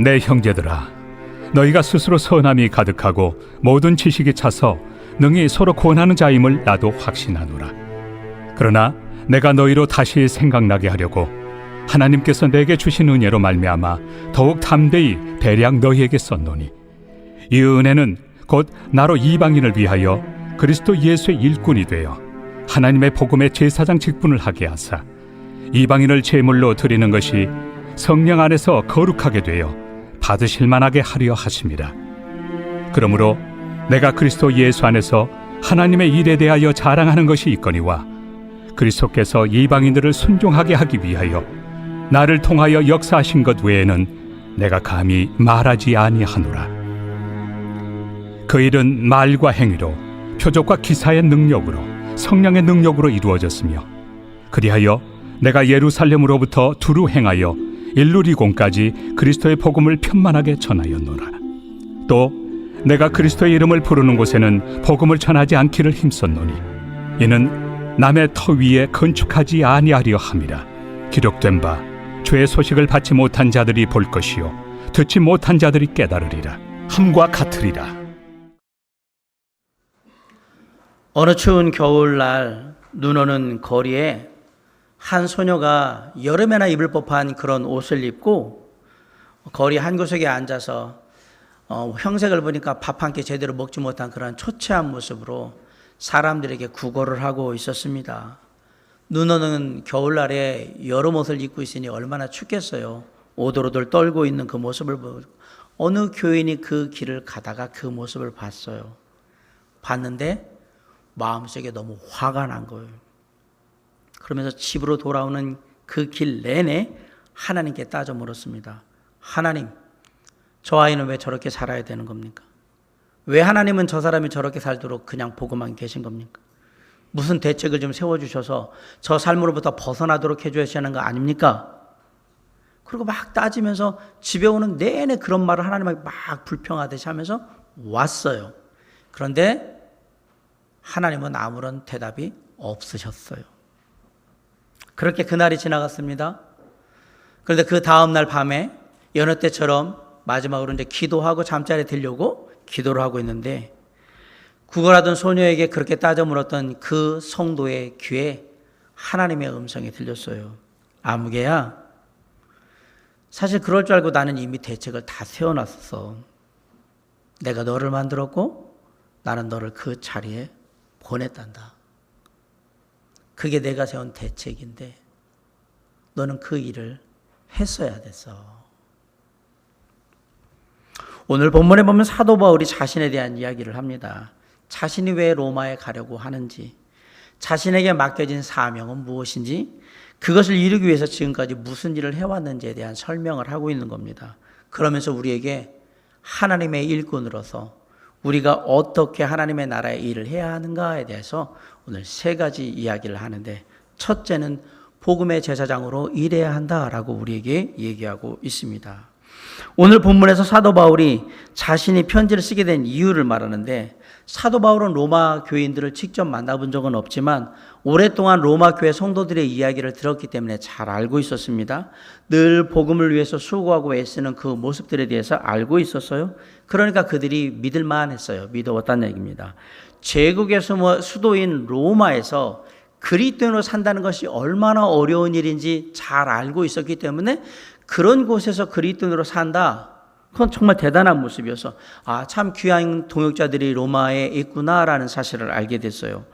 내 형제들아, 너희가 스스로 선함이 가득하고 모든 지식이 차서 능히 서로 권하는 자임을 나도 확신하노라. 그러나 내가 너희로 다시 생각나게 하려고 하나님께서 내게 주신 은혜로 말미암아 더욱 담대히 대량 너희에게 썼노니, 이 은혜는 곧 나로 이방인을 위하여 그리스도 예수의 일꾼이 되어 하나님의 복음의 제사장 직분을 하게 하사 이방인을 제물로 드리는 것이 성령 안에서 거룩하게 되어 받으실 만하게 하려 하심이라. 그러므로 내가 그리스도 예수 안에서 하나님의 일에 대하여 자랑하는 것이 있거니와 그리스도께서 이방인들을 순종하게 하기 위하여 나를 통하여 역사하신 것 외에는 내가 감히 말하지 아니하노라. 그 일은 말과 행위로, 표적과 기사의 능력으로, 성령의 능력으로 이루어졌으며, 그리하여 내가 예루살렘으로부터 두루 행하여 일루리곤까지 그리스도의 복음을 편만하게 전하였노라. 또 내가 그리스도의 이름을 부르는 곳에는 복음을 전하지 않기를 힘썼노니, 이는 남의 터 위에 건축하지 아니하려 함이라. 기록된 바 주의 소식을 받지 못한 자들이 볼 것이요 듣지 못한 자들이 깨달으리라 함과 같으리라. 어느 추운 겨울날 눈 오는 거리에 한 소녀가 여름에나 입을 법한 그런 옷을 입고 거리 한 구석에 앉아서 형색을 보니까 밥 한 끼 제대로 먹지 못한 그런 초췌한 모습으로 사람들에게 구걸을 하고 있었습니다. 눈 오는 겨울날에 여름 옷을 입고 있으니 얼마나 춥겠어요. 오돌오돌 떨고 있는 그 모습을 보고 어느 교인이 그 길을 가다가 그 모습을 봤어요. 봤는데 마음속에 너무 화가 난 거예요. 그러면서 집으로 돌아오는 그 길 내내 하나님께 따져 물었습니다. 하나님, 저 아이는 왜 저렇게 살아야 되는 겁니까? 왜 하나님은 저 사람이 저렇게 살도록 그냥 보고만 계신 겁니까? 무슨 대책을 좀 세워주셔서 저 삶으로부터 벗어나도록 해줘야 하는 거 아닙니까? 그리고 막 따지면서 집에 오는 내내 그런 말을 하나님에게 막 불평하듯이 하면서 왔어요. 그런데 하나님은 아무런 대답이 없으셨어요. 그렇게 그날이 지나갔습니다. 그런데 그 다음날 밤에 여느 때처럼 마지막으로 이제 기도하고 잠자리에 들려고 기도를 하고 있는데, 구걸하던 소녀에게 그렇게 따져 물었던 그 성도의 귀에 하나님의 음성이 들렸어요. 아무개야, 사실 그럴 줄 알고 나는 이미 대책을 다 세워놨었어. 내가 너를 만들었고 나는 너를 그 자리에 보냈단다. 그게 내가 세운 대책인데 너는 그 일을 했어야 됐어. 오늘 본문에 보면 사도 바울이 자신에 대한 이야기를 합니다. 자신이 왜 로마에 가려고 하는지, 자신에게 맡겨진 사명은 무엇인지, 그것을 이루기 위해서 지금까지 무슨 일을 해왔는지에 대한 설명을 하고 있는 겁니다. 그러면서 우리에게 하나님의 일꾼으로서 우리가 어떻게 하나님의 나라의 일을 해야 하는가에 대해서 오늘 세 가지 이야기를 하는데, 첫째는 복음의 제사장으로 일해야 한다라고 우리에게 얘기하고 있습니다. 오늘 본문에서 사도 바울이 자신이 편지를 쓰게 된 이유를 말하는데, 사도 바울은 로마 교인들을 직접 만나본 적은 없지만 오랫동안 로마 교회 성도들의 이야기를 들었기 때문에 잘 알고 있었습니다. 늘 복음을 위해서 수고하고 애쓰는 그 모습들에 대해서 알고 있었어요. 그러니까 그들이 믿을만 했어요. 믿어왔다는 얘기입니다. 제국의 수도인 로마에서 그리스도인으로 산다는 것이 얼마나 어려운 일인지 잘 알고 있었기 때문에 그런 곳에서 그리스도인으로 산다, 그건 정말 대단한 모습이어서 참 귀한 동역자들이 로마에 있구나라는 사실을 알게 됐어요.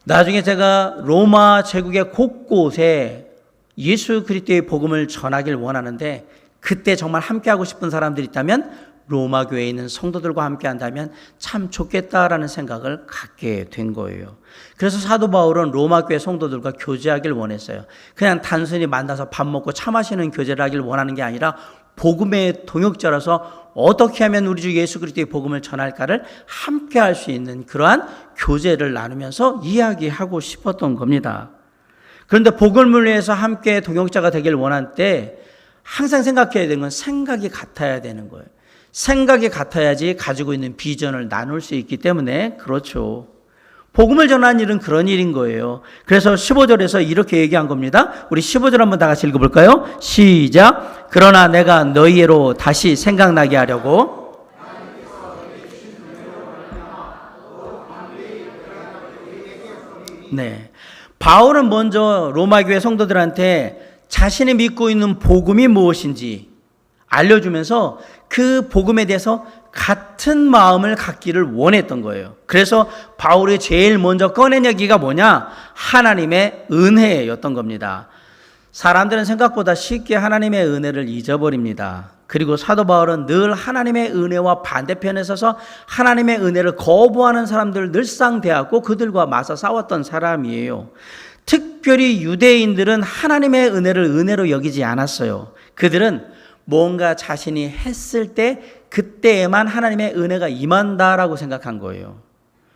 나중에 제가 로마 제국의 곳곳에 예수 그리스도의 복음을 전하길 원하는데, 그때 정말 함께하고 싶은 사람들이 있다면 로마 교회에 있는 성도들과 함께 한다면 참 좋겠다라는 생각을 갖게 된 거예요. 그래서 사도 바울은 로마 교회 성도들과 교제하길 원했어요. 그냥 단순히 만나서 밥 먹고 차 마시는 교제를 하길 원하는 게 아니라 복음의 동역자라서 어떻게 하면 우리 주 예수 그리스도의 복음을 전할까를 함께 할 수 있는 그러한 교제를 나누면서 이야기하고 싶었던 겁니다. 그런데 복음을 위해서 함께 동역자가 되길 원할 때 항상 생각해야 되는 건 생각이 같아야 되는 거예요. 생각이 같아야지 가지고 있는 비전을 나눌 수 있기 때문에 그렇죠. 복음을 전하는 일은 그런 일인 거예요. 그래서 15절에서 이렇게 얘기한 겁니다. 우리 15절 한번 다 같이 읽어볼까요? 시작. 그러나 내가 너희로 다시 생각나게 하려고 네, 바울은 먼저 로마 교회 성도들한테 자신이 믿고 있는 복음이 무엇인지 알려주면서 그 복음에 대해서 같은 마음을 갖기를 원했던 거예요. 그래서 바울이 제일 먼저 꺼낸 얘기가 뭐냐? 하나님의 은혜였던 겁니다. 사람들은 생각보다 쉽게 하나님의 은혜를 잊어버립니다. 그리고 사도 바울은 늘 하나님의 은혜와 반대편에 서서 하나님의 은혜를 거부하는 사람들을 늘상 대하고 그들과 맞서 싸웠던 사람이에요. 특별히 유대인들은 하나님의 은혜를 은혜로 여기지 않았어요. 그들은 뭔가 자신이 했을 때 그때에만 하나님의 은혜가 임한다라고 생각한 거예요.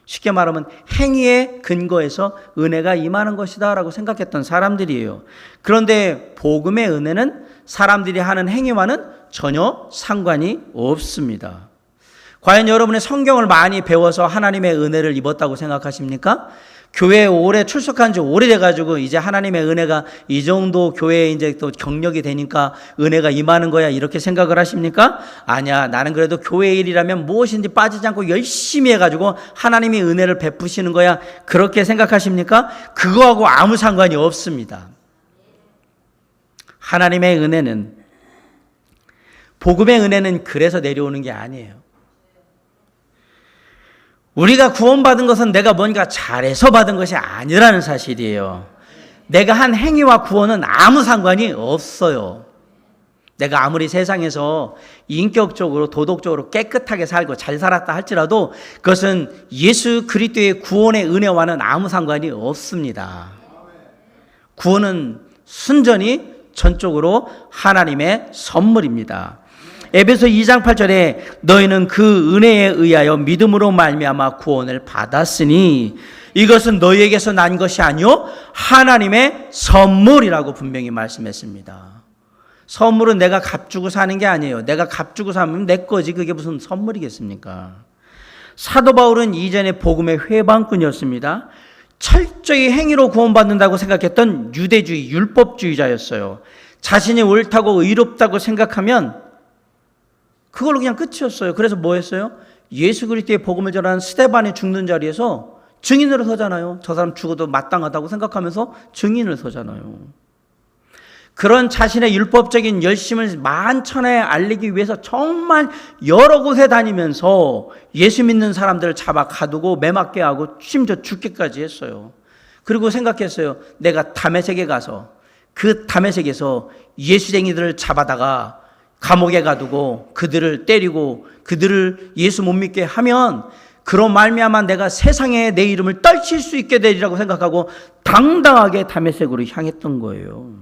쉽게 말하면 행위의 근거에서 은혜가 임하는 것이다 라고 생각했던 사람들이에요. 그런데 복음의 은혜는 사람들이 하는 행위와는 전혀 상관이 없습니다. 과연 여러분의 성경을 많이 배워서 하나님의 은혜를 입었다고 생각하십니까? 교회에 오래 출석한 지 오래돼가지고 이제 하나님의 은혜가 이 정도 교회에 이제 또 경력이 되니까 은혜가 임하는 거야 이렇게 생각을 하십니까? 아니야, 나는 그래도 교회 일이라면 무엇인지 빠지지 않고 열심히 해가지고 하나님이 은혜를 베푸시는 거야 그렇게 생각하십니까? 그거하고 아무 상관이 없습니다. 하나님의 은혜는, 복음의 은혜는 그래서 내려오는 게 아니에요. 우리가 구원받은 것은 내가 뭔가 잘해서 받은 것이 아니라는 사실이에요. 내가 한 행위와 구원은 아무 상관이 없어요. 내가 아무리 세상에서 인격적으로 도덕적으로 깨끗하게 살고 잘 살았다 할지라도 그것은 예수 그리스도의 구원의 은혜와는 아무 상관이 없습니다. 구원은 순전히 전적으로 하나님의 선물입니다. 에베소 2장 8절에 너희는 그 은혜에 의하여 믿음으로 말미암아 구원을 받았으니 이것은 너희에게서 난 것이 아니요 하나님의 선물이라고 분명히 말씀했습니다. 선물은 내가 값주고 사는 게 아니에요. 내가 값주고 사면 내 거지 그게 무슨 선물이겠습니까? 사도 바울은 이전에 복음의 회방꾼이었습니다. 철저히 행위로 구원받는다고 생각했던 유대주의 율법주의자였어요. 자신이 옳다고 의롭다고 생각하면 그걸로 그냥 끝이었어요. 그래서 뭐 했어요? 예수 그리스도의 복음을 전하는 스데반이 죽는 자리에서 증인으로 서잖아요. 저 사람 죽어도 마땅하다고 생각하면서 증인을 서잖아요. 그런 자신의 율법적인 열심을 만천하에 알리기 위해서 정말 여러 곳에 다니면서 예수 믿는 사람들을 잡아 가두고 매맞게 하고 심지어 죽기까지 했어요. 그리고 생각했어요. 내가 다메섹에 가서 그 다메섹에서 예수쟁이들을 잡아다가 감옥에 가두고 그들을 때리고 그들을 예수 못 믿게 하면 그런 말미암아 내가 세상에 내 이름을 떨칠 수 있게 되리라고 생각하고 당당하게 다메섹으로 향했던 거예요.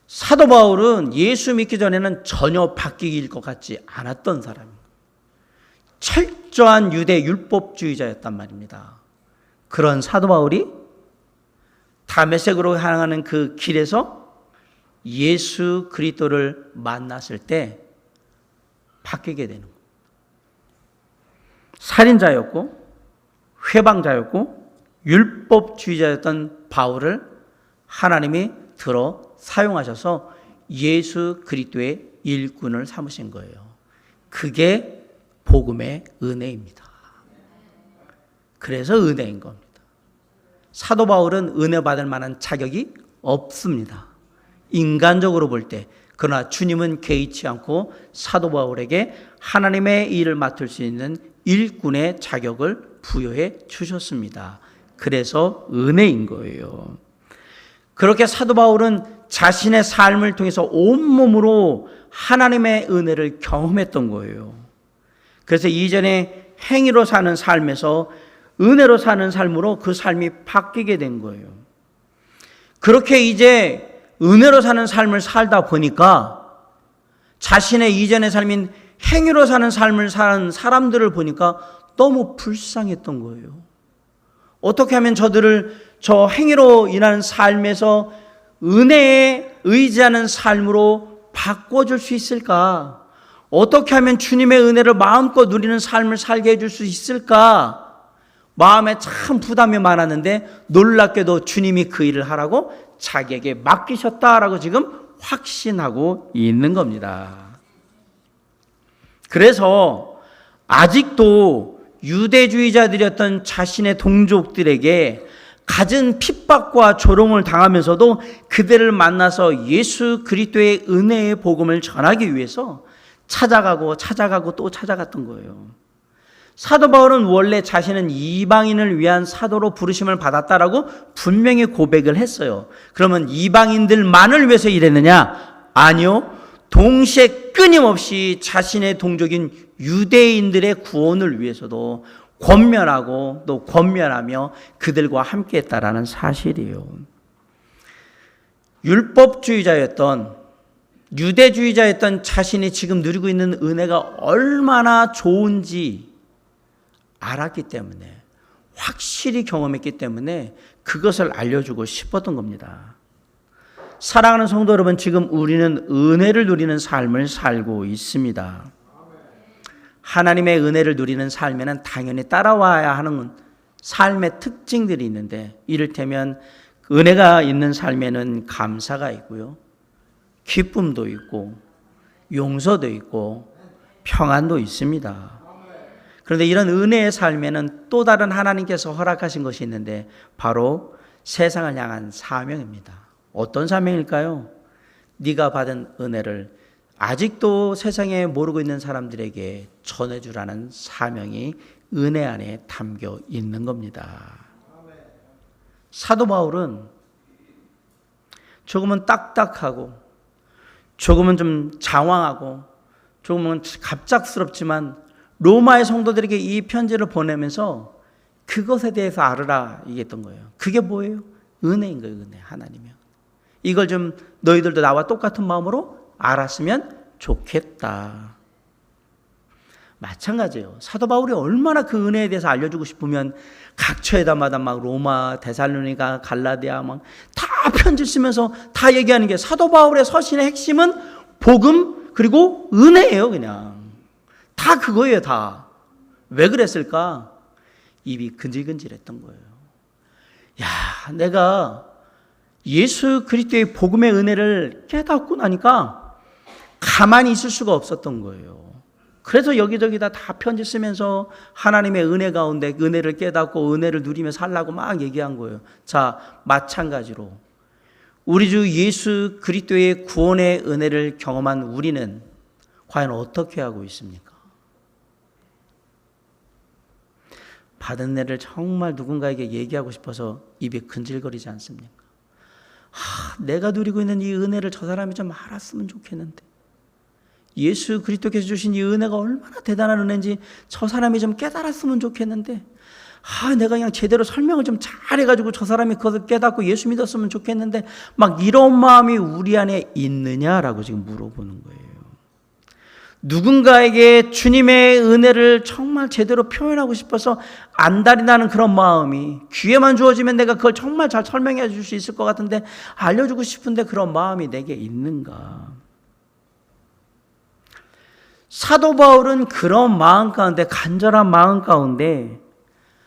사도 바울은 예수 믿기 전에는 전혀 바뀌길 것 같지 않았던 사람입니다. 철저한 유대 율법주의자였단 말입니다. 그런 사도 바울이 다메섹으로 향하는 그 길에서 예수 그리스도를 만났을 때 바뀌게 되는 거예요. 살인자였고 회방자였고 율법주의자였던 바울을 하나님이 들어 사용하셔서 예수 그리스도의 일꾼을 삼으신 거예요. 그게 복음의 은혜입니다. 그래서 은혜인 겁니다. 사도 바울은 은혜 받을 만한 자격이 없습니다. 인간적으로 볼 때. 그러나 주님은 개의치 않고 사도 바울에게 하나님의 일을 맡을 수 있는 일꾼의 자격을 부여해 주셨습니다. 그래서 은혜인 거예요. 그렇게 사도 바울은 자신의 삶을 통해서 온몸으로 하나님의 은혜를 경험했던 거예요. 그래서 이전에 행위로 사는 삶에서 은혜로 사는 삶으로 그 삶이 바뀌게 된 거예요. 그렇게 이제 은혜로 사는 삶을 살다 보니까 자신의 이전의 삶인 행위로 사는 삶을 사는 사람들을 보니까 너무 불쌍했던 거예요. 어떻게 하면 저들을 저 행위로 인한 삶에서 은혜에 의지하는 삶으로 바꿔줄 수 있을까? 어떻게 하면 주님의 은혜를 마음껏 누리는 삶을 살게 해줄 수 있을까? 마음에 참 부담이 많았는데 놀랍게도 주님이 그 일을 하라고 자기에게 맡기셨다라고 지금 확신하고 있는 겁니다. 그래서 아직도 유대주의자들이었던 자신의 동족들에게 갖은 핍박과 조롱을 당하면서도 그들을 만나서 예수 그리스도의 은혜의 복음을 전하기 위해서 찾아가고 또 찾아갔던 거예요. 사도 바울은 원래 자신은 이방인을 위한 사도로 부르심을 받았다라고 분명히 고백을 했어요. 그러면 이방인들만을 위해서 일했느냐? 아니요. 동시에 끊임없이 자신의 동족인 유대인들의 구원을 위해서도 권면하고 또 권면하며 그들과 함께했다라는 사실이에요. 율법주의자였던 유대주의자였던 자신이 지금 누리고 있는 은혜가 얼마나 좋은지 알았기 때문에 확실히 경험했기 때문에 그것을 알려주고 싶었던 겁니다. 사랑하는 성도 여러분, 지금 우리는 은혜를 누리는 삶을 살고 있습니다. 하나님의 은혜를 누리는 삶에는 당연히 따라와야 하는 삶의 특징들이 있는데, 이를테면 은혜가 있는 삶에는 감사가 있고요, 기쁨도 있고 용서도 있고 평안도 있습니다. 그런데 이런 은혜의 삶에는 또 다른 하나님께서 허락하신 것이 있는데 바로 세상을 향한 사명입니다. 어떤 사명일까요? 네가 받은 은혜를 아직도 세상에 모르고 있는 사람들에게 전해주라는 사명이 은혜 안에 담겨 있는 겁니다. 사도 바울은 조금은 딱딱하고 조금은 좀 장황하고 조금은 갑작스럽지만 로마의 성도들에게 이 편지를 보내면서 그것에 대해서 알으라 얘기했던 거예요. 그게 뭐예요? 은혜인 거예요. 은혜. 하나님이요. 이걸 좀 너희들도 나와 똑같은 마음으로 알았으면 좋겠다. 마찬가지예요. 사도 바울이 얼마나 그 은혜에 대해서 알려주고 싶으면 각처에다마다 막 로마, 데살로니가, 갈라디아 막 다 편지 쓰면서 다 얘기하는 게 사도 바울의 서신의 핵심은 복음 그리고 은혜예요. 그냥 다 그거예요. 다. 왜 그랬을까? 입이 근질근질했던 거예요. 야, 내가 예수 그리스도의 복음의 은혜를 깨닫고 나니까 가만히 있을 수가 없었던 거예요. 그래서 여기저기다 다 편지 쓰면서 하나님의 은혜 가운데 은혜를 깨닫고 은혜를 누리며 살라고 막 얘기한 거예요. 자, 마찬가지로 우리 주 예수 그리스도의 구원의 은혜를 경험한 우리는 과연 어떻게 하고 있습니까? 받은 은혜를 정말 누군가에게 얘기하고 싶어서 입이 근질거리지 않습니까? 내가 누리고 있는 이 은혜를 저 사람이 좀 알았으면 좋겠는데, 예수 그리스도께서 주신 이 은혜가 얼마나 대단한 은혜인지 저 사람이 좀 깨달았으면 좋겠는데, 내가 그냥 제대로 설명을 좀 잘해가지고 저 사람이 그것을 깨닫고 예수 믿었으면 좋겠는데, 막 이런 마음이 우리 안에 있느냐라고 지금 물어보는 거예요. 누군가에게 주님의 은혜를 정말 제대로 표현하고 싶어서 안달이 나는 그런 마음이, 기회만 주어지면 내가 그걸 정말 잘 설명해 줄 수 있을 것 같은데 알려주고 싶은데 그런 마음이 내게 있는가? 사도 바울은 그런 마음 가운데, 간절한 마음 가운데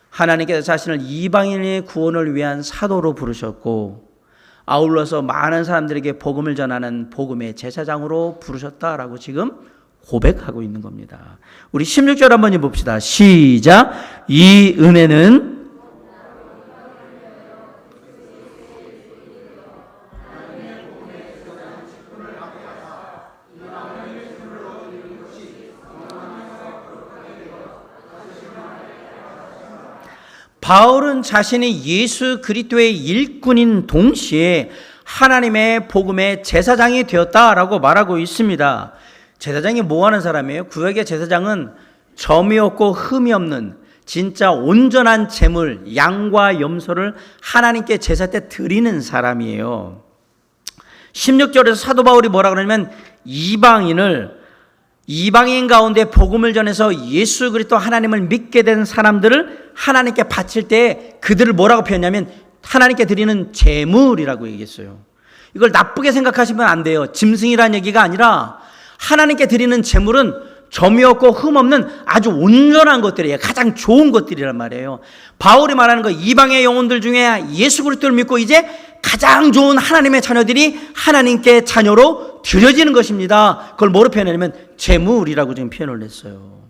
하나님께서 자신을 이방인의 구원을 위한 사도로 부르셨고, 아울러서 많은 사람들에게 복음을 전하는 복음의 제사장으로 부르셨다라고 지금 고백하고 있는 겁니다. 우리 16절 한번 봅시다. 시작. 이 은혜는 바울은 자신이 예수 그리스도의 일꾼인 동시에 하나님의 복음의 제사장이 되었다라고 말하고 있습니다. 제사장이 뭐 하는 사람이에요? 구약의 제사장은 점이 없고 흠이 없는 진짜 온전한 제물, 양과 염소를 하나님께 제사 때 드리는 사람이에요. 16절에서 사도 바울이 뭐라 그러냐면 이방인 가운데 복음을 전해서 예수 그리스도 하나님을 믿게 된 사람들을 하나님께 바칠 때 그들을 뭐라고 표현하냐면 하나님께 드리는 제물이라고 얘기했어요. 이걸 나쁘게 생각하시면 안 돼요. 짐승이라는 얘기가 아니라 하나님께 드리는 제물은 점이 없고 흠 없는 아주 온전한 것들이에요. 가장 좋은 것들이란 말이에요. 바울이 말하는 거, 이방의 영혼들 중에 예수 그리스도를 믿고 이제 가장 좋은 하나님의 자녀들이 하나님께 자녀로 드려지는 것입니다. 그걸 뭐로 표현하냐면 제물이라고 지금 표현을 했어요.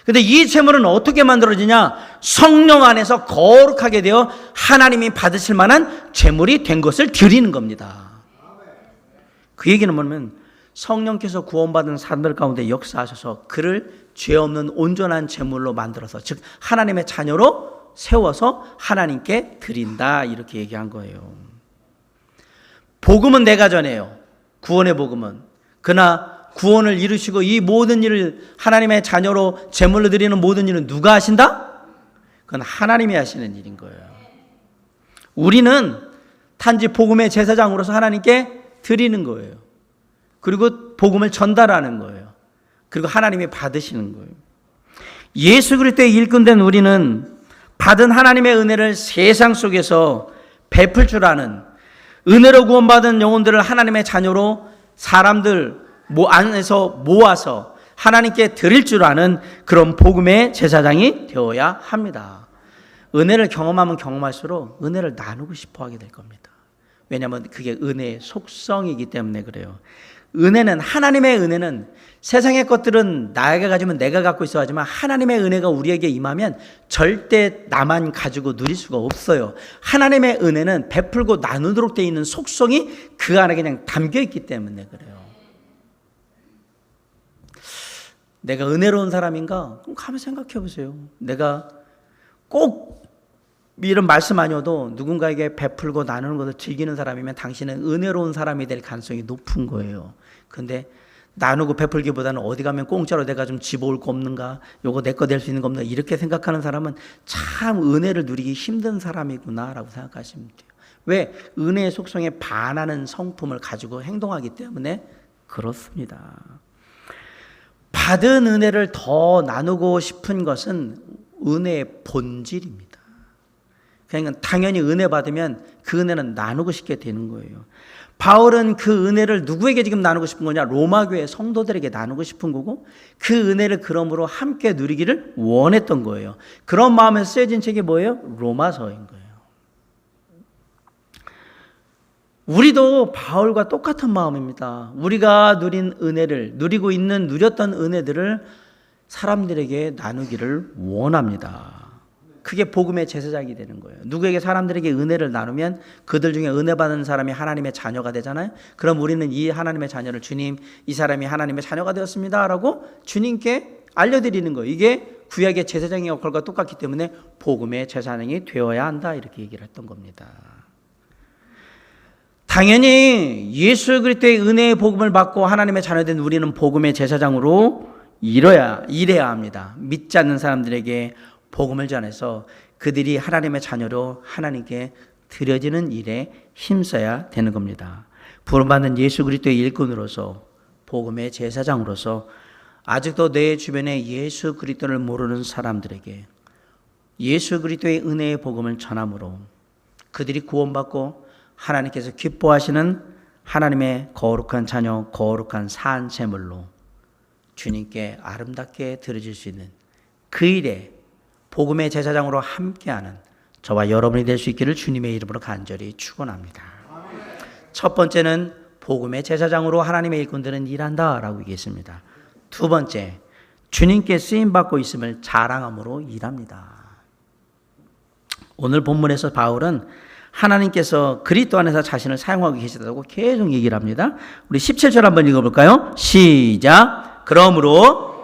근데 이 제물은 어떻게 만들어지냐? 성령 안에서 거룩하게 되어 하나님이 받으실 만한 제물이 된 것을 드리는 겁니다. 그 얘기는 뭐냐면 성령께서 구원받은 사람들 가운데 역사하셔서 그를 죄 없는 온전한 제물로 만들어서, 즉 하나님의 자녀로 세워서 하나님께 드린다, 이렇게 얘기한 거예요. 복음은 내가 전해요. 구원의 복음은. 그러나 구원을 이루시고 이 모든 일을 하나님의 자녀로 제물로 드리는 모든 일은 누가 하신다? 그건 하나님이 하시는 일인 거예요. 우리는 단지 복음의 제사장으로서 하나님께 드리는 거예요. 그리고 복음을 전달하는 거예요. 그리고 하나님이 받으시는 거예요. 예수 그리스도의 일꾼된 우리는 받은 하나님의 은혜를 세상 속에서 베풀 줄 아는, 은혜로 구원받은 영혼들을 하나님의 자녀로 사람들 안에서 모아서 하나님께 드릴 줄 아는 그런 복음의 제사장이 되어야 합니다. 은혜를 경험하면 경험할수록 은혜를 나누고 싶어 하게 될 겁니다. 왜냐하면 그게 은혜의 속성이기 때문에 그래요. 은혜는, 하나님의 은혜는, 세상의 것들은 나에게 가지면 내가 갖고 있어 하지만 하나님의 은혜가 우리에게 임하면 절대 나만 가지고 누릴 수가 없어요. 하나님의 은혜는 베풀고 나누도록 되어 있는 속성이 그 안에 그냥 담겨 있기 때문에 그래요. 내가 은혜로운 사람인가? 그럼 가만 생각해 보세요. 내가 꼭 이런 말씀 아니어도 누군가에게 베풀고 나누는 것을 즐기는 사람이면 당신은 은혜로운 사람이 될 가능성이 높은 거예요. 근데 나누고 베풀기보다는 어디 가면 공짜로 내가 좀 집어올 거 없는가, 요거 내 거 될 수 있는 거 없나, 이렇게 생각하는 사람은 참 은혜를 누리기 힘든 사람이구나 라고 생각하시면 돼요. 왜? 은혜의 속성에 반하는 성품을 가지고 행동하기 때문에 그렇습니다. 받은 은혜를 더 나누고 싶은 것은 은혜의 본질입니다. 그러니까 당연히 은혜 받으면 그 은혜는 나누고 싶게 되는 거예요. 바울은 그 은혜를 누구에게 지금 나누고 싶은 거냐? 로마 교회 성도들에게 나누고 싶은 거고, 그 은혜를 그러므로 함께 누리기를 원했던 거예요. 그런 마음에서 쓰여진 책이 뭐예요? 로마서인 거예요. 우리도 바울과 똑같은 마음입니다. 우리가 누린 은혜를, 누렸던 은혜들을 사람들에게 나누기를 원합니다. 그게 복음의 제사장이 되는 거예요. 누구에게 사람들에게 은혜를 나누면 그들 중에 은혜 받는 사람이 하나님의 자녀가 되잖아요. 그럼 우리는 이 하나님의 자녀를, 주님, 이 사람이 하나님의 자녀가 되었습니다 라고 주님께 알려드리는 거예요. 이게 구약의 제사장의 역할과 똑같기 때문에 복음의 제사장이 되어야 한다, 이렇게 얘기를 했던 겁니다. 당연히 예수 그리스도의 은혜의 복음을 받고 하나님의 자녀된 우리는 복음의 제사장으로 일해야 합니다. 믿지 않는 사람들에게 복음을 전해서 그들이 하나님의 자녀로 하나님께 드려지는 일에 힘써야 되는 겁니다. 부름받는 예수 그리스도의 일꾼으로서, 복음의 제사장으로서 아직도 내 주변에 예수 그리스도를 모르는 사람들에게 예수 그리스도의 은혜의 복음을 전함으로 그들이 구원받고 하나님께서 기뻐하시는 하나님의 거룩한 자녀, 거룩한 산 제물로 주님께 아름답게 드려질 수 있는 그 일에 복음의 제사장으로 함께하는 저와 여러분이 될 수 있기를 주님의 이름으로 간절히 축원합니다. 첫 번째는 복음의 제사장으로 하나님의 일꾼들은 일한다라고 얘기했습니다. 두 번째, 주님께 쓰임받고 있음을 자랑함으로 일합니다. 오늘 본문에서 바울은 하나님께서 그리스도 안에서 자신을 사용하고 계시다고 계속 얘기를 합니다. 우리 17절 한번 읽어볼까요? 시작. 그러므로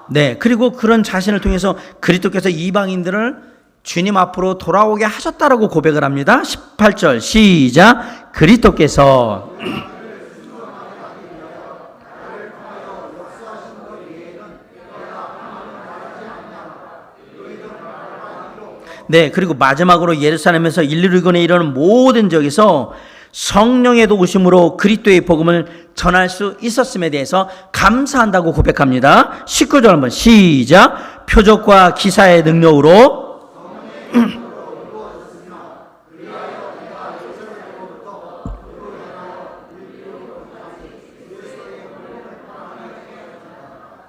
네, 그리고 그런 자신을 통해서 그리스도께서 이방인들을 주님 앞으로 돌아오게 하셨다라고 고백을 합니다. 18절 시작. 그리스도께서 네, 그리고 마지막으로 예루살렘에서 일루리곤에 이르는 모든 지역에서 성령의 도우심으로 그리스도의 복음을 전할 수 있었음에 대해서 감사한다고 고백합니다. 19절 한번 시작. 표적과 기사의 능력으로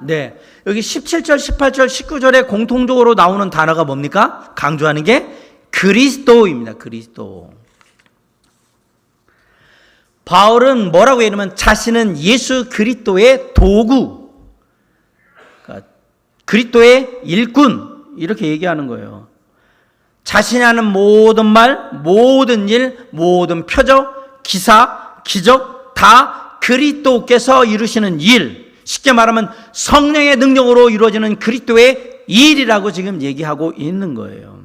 네. 여기 17절, 18절, 19절에 공통적으로 나오는 단어가 뭡니까? 강조하는 게 그리스도입니다. 그리스도. 바울은 뭐라고 얘기하면 자신은 예수 그리스도의 도구, 그러니까 그리스도의 일꾼, 이렇게 얘기하는 거예요. 자신이 하는 모든 말, 모든 일, 모든 표적, 기사, 기적 다 그리스도께서 이루시는 일, 쉽게 말하면 성령의 능력으로 이루어지는 그리스도의 일이라고 지금 얘기하고 있는 거예요.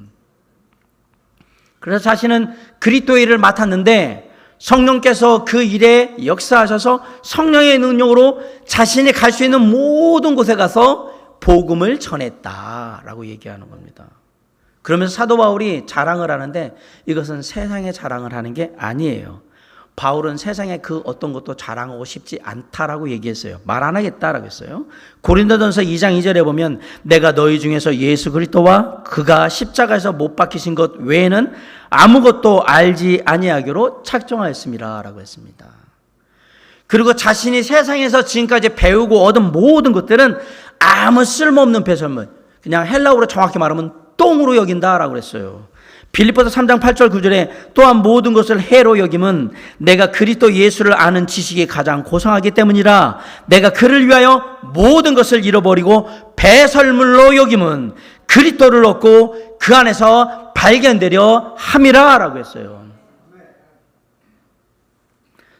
그래서 자신은 그리스도의 일을 맡았는데 성령께서 그 일에 역사하셔서 성령의 능력으로 자신이 갈 수 있는 모든 곳에 가서 복음을 전했다라고 얘기하는 겁니다. 그러면서 사도 바울이 자랑을 하는데 이것은 세상에 자랑을 하는 게 아니에요. 바울은 세상에 그 어떤 것도 자랑하고 싶지 않다라고 얘기했어요. 말 안 하겠다라고 했어요. 고린도전서 2장 2절에 보면 내가 너희 중에서 예수 그리스도와 그가 십자가에서 못 박히신 것 외에는 아무것도 알지 아니하기로 작정하였습니다라고 했습니다. 그리고 자신이 세상에서 지금까지 배우고 얻은 모든 것들은 아무 쓸모없는 배설물, 그냥 헬라어로 정확히 말하면 똥으로 여긴다라고 그랬어요. 빌립보서 3장 8절 9절에 또한 모든 것을 해로 여김은 내가 그리스도 예수를 아는 지식이 가장 고상하기 때문이라 내가 그를 위하여 모든 것을 잃어버리고 배설물로 여김은 그리스도를 얻고 그 안에서 발견되려 함이라 라고 했어요.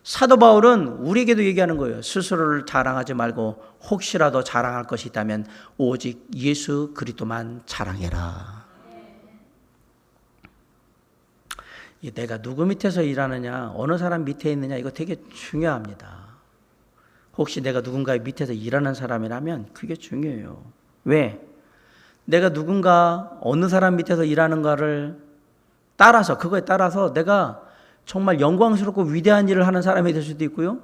사도 바울은 우리에게도 얘기하는 거예요. 스스로를 자랑하지 말고 혹시라도 자랑할 것이 있다면 오직 예수 그리스도만 자랑해라. 내가 누구 밑에서 일하느냐, 어느 사람 밑에 있느냐, 이거 되게 중요합니다. 혹시 내가 누군가의 밑에서 일하는 사람이라면 그게 중요해요. 왜? 내가 누군가 어느 사람 밑에서 일하는가를 따라서, 그거에 따라서 내가 정말 영광스럽고 위대한 일을 하는 사람이 될 수도 있고요,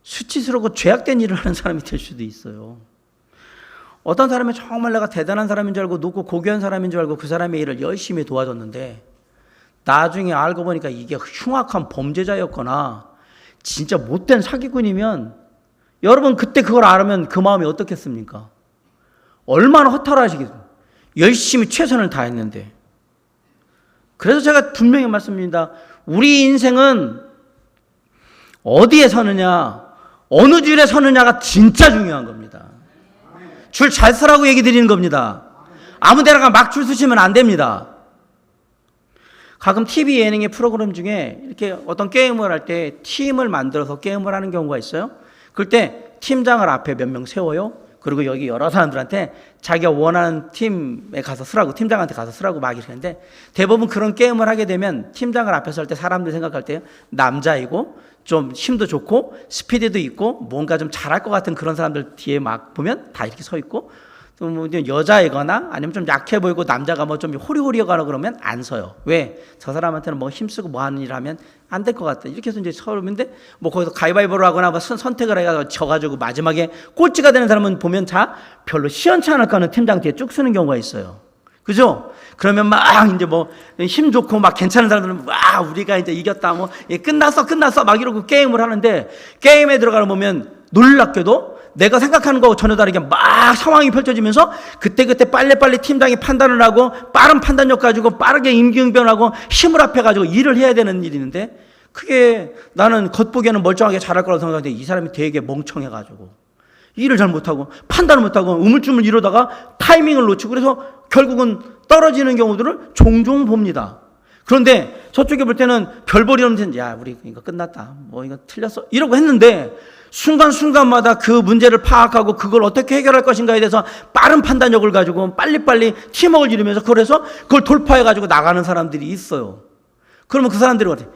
수치스럽고 죄악된 일을 하는 사람이 될 수도 있어요. 어떤 사람이 정말 내가 대단한 사람인 줄 알고 높고 고귀한 사람인 줄 알고 그 사람의 일을 열심히 도와줬는데 나중에 알고 보니까 이게 흉악한 범죄자였거나 진짜 못된 사기꾼이면 여러분 그때 그걸 알으면 그 마음이 어떻겠습니까? 얼마나 허탈하시겠어요. 열심히 최선을 다했는데. 그래서 제가 분명히 말씀드립니다. 우리 인생은 어디에 서느냐, 어느 줄에 서느냐가 진짜 중요한 겁니다. 줄 잘 서라고 얘기 드리는 겁니다. 아무 데다가 막 줄 서시면 안 됩니다. 가끔 TV 예능의 프로그램 중에 이렇게 어떤 게임을 할 때 팀을 만들어서 게임을 하는 경우가 있어요. 그럴 때 팀장을 앞에 몇 명 세워요. 그리고 여기 여러 사람들한테 자기가 원하는 팀에 가서 쓰라고, 팀장한테 가서 쓰라고 막 이렇게 하는데 대부분 그런 게임을 하게 되면 팀장을 앞에서 할 때 사람들이 생각할 때 남자이고 좀 힘도 좋고 스피드도 있고 뭔가 좀 잘할 것 같은 그런 사람들 뒤에 막 보면 다 이렇게 서 있고, 또 뭐 여자이거나 아니면 좀 약해 보이고 남자가 뭐 좀 호리호리하거나 그러면 안 서요. 왜? 저 사람한테는 뭐 힘쓰고 뭐 하는 일 하면 안 될 것 같다. 이렇게 해서 이제 서는데 뭐 거기서 가위바위보를 하거나 뭐 선택을 해가지고 져가지고 마지막에 꼴찌가 되는 사람은 보면 자 별로 시원치 않을까 하는 팀장 뒤에 쭉 서는 경우가 있어요. 그죠? 그러면 막 이제 뭐 힘 좋고 막 괜찮은 사람들은 와 우리가 이제 이겼다 뭐 끝났어 막 이러고 게임을 하는데 게임에 들어가면 보면 놀랍게도 내가 생각하는 거하고 전혀 다르게 막 상황이 펼쳐지면서 그때그때 빨리빨리 팀장이 판단을 하고 빠른 판단력 가지고 빠르게 임기응변하고 힘을 합해가지고 일을 해야 되는 일이 있는데 그게 나는 겉보기에는 멀쩡하게 잘할 거라고 생각하는데 이 사람이 되게 멍청해가지고 일을 잘 못하고 판단을 못하고 우물쭈물 이러다가 타이밍을 놓치고 그래서 결국은 떨어지는 경우들을 종종 봅니다. 그런데 저쪽에 볼 때는 별볼이 없는 야 우리 이거 끝났다 뭐 이거 틀렸어 이러고 했는데 순간순간마다 그 문제를 파악하고 그걸 어떻게 해결할 것인가에 대해서 빠른 판단력을 가지고 빨리빨리 팀워크를 이루면서 그래서 그걸 돌파해가지고 나가는 사람들이 있어요. 그러면 그 사람들이 어때?